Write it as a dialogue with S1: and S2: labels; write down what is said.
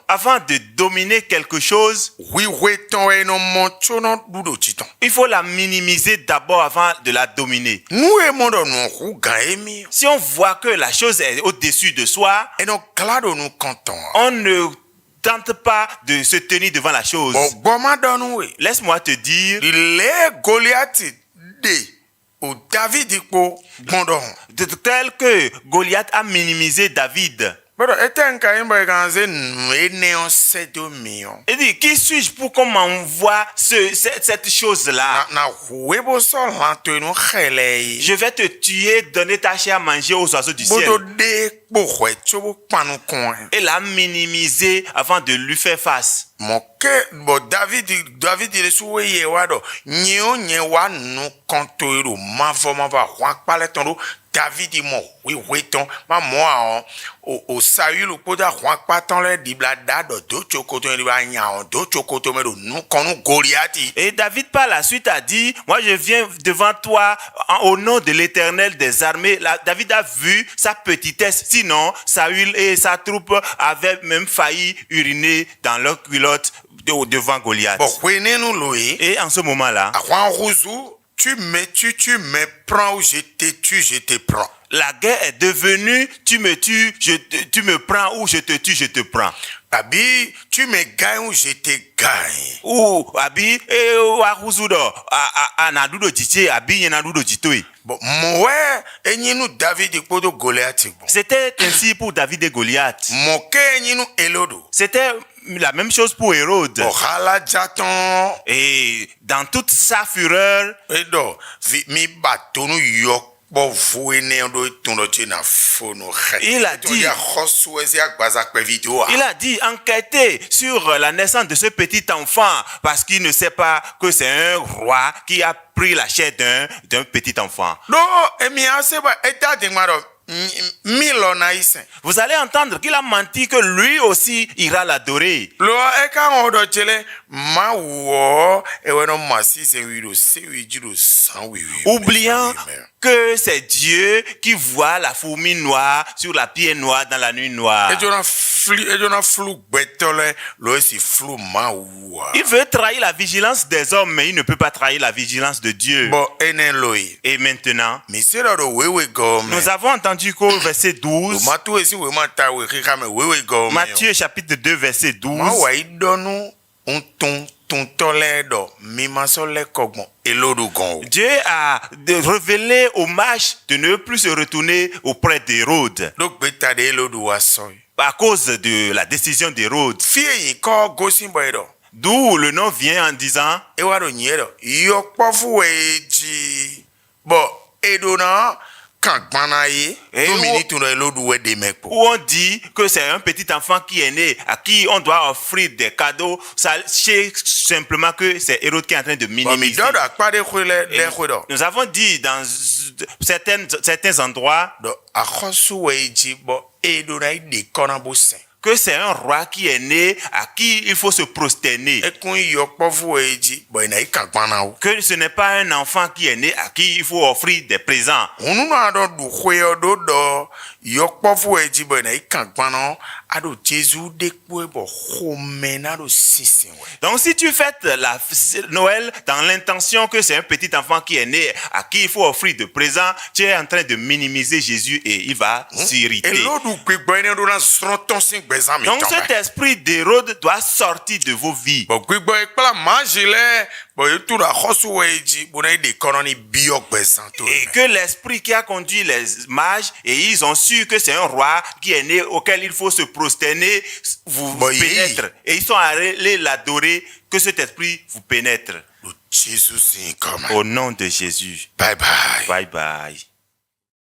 S1: Avant de dominer quelque chose, il faut la minimiser d'abord avant de la dominer. Si on voit que la chose est au-dessus de soi, on ne tente pas de se tenir devant la chose. Laisse-moi te dire, tel que Goliath a minimisé David. Il dit, qui suis-je pour qu'on m'envoie cette chose-là? Je vais te tuer, donner ta chair à manger aux oiseaux du ciel. Il l'a minimisé avant de lui faire face.
S2: David
S1: Et David par la suite a dit, moi je viens devant toi au nom de l'Éternel des armées. David a vu sa petitesse, sinon Saül et sa troupe avaient même failli uriner dans leur culotte devant Goliath. Et en ce moment-là,
S2: tu me prends ou je te tue, je te prends.
S1: La guerre est devenue, tu me tues, tu me prends, ou je te tue, je te prends.
S2: Abi, tu me gagnes ou je te gagne.
S1: Ou abi, wakuzudo, anadudo jiche, abi yenadudo jitoi.
S2: Bon, moi, enyinu David et Goliath.
S1: C'était ainsi pour David et Goliath.
S2: C'était
S1: la même chose pour Hérode. Et dans toute sa fureur, il a dit enquêtez sur la naissance de ce petit enfant parce qu'il ne sait pas que c'est un roi qui a pris la chair d'un petit enfant. Vous allez entendre qu'il a menti que lui aussi ira l'adorer. Oubliant que c'est Dieu qui voit la fourmi noire sur la pierre noire dans la nuit noire. Il veut trahir la vigilance des hommes, mais il ne peut pas trahir la vigilance de Dieu. Et maintenant, nous avons entendu qu'au verset 12, Matthieu chapitre 2 verset 12, Dieu a révélé au mage de ne plus se retourner auprès d'Hérode à cause de la décision d'Hérode. D'où le nom vient en disant où on dit que c'est un petit enfant qui est né, à qui on doit offrir des cadeaux. Sachez simplement que c'est Hérode qui est en train de minimiser. Nous avons dit dans certains endroits que c'est un roi qui est né, à qui il faut se prosterner. Que ce n'est pas un enfant qui est né, à qui il faut offrir des présents. Donc si tu fêtes la Noël dans l'intention que c'est un petit enfant qui est né, à qui il faut offrir des présents, tu es en train de minimiser Jésus et il va s'irriter. Donc cet esprit d'Hérode doit sortir de vos vies. Et que l'esprit qui a conduit les mages, et ils ont su que c'est un roi qui est né auquel il faut se prosterner, vous pénètre. Et ils sont allés l'adorer, que cet esprit vous pénètre. Au nom de Jésus.
S2: Bye bye.
S1: Bye bye.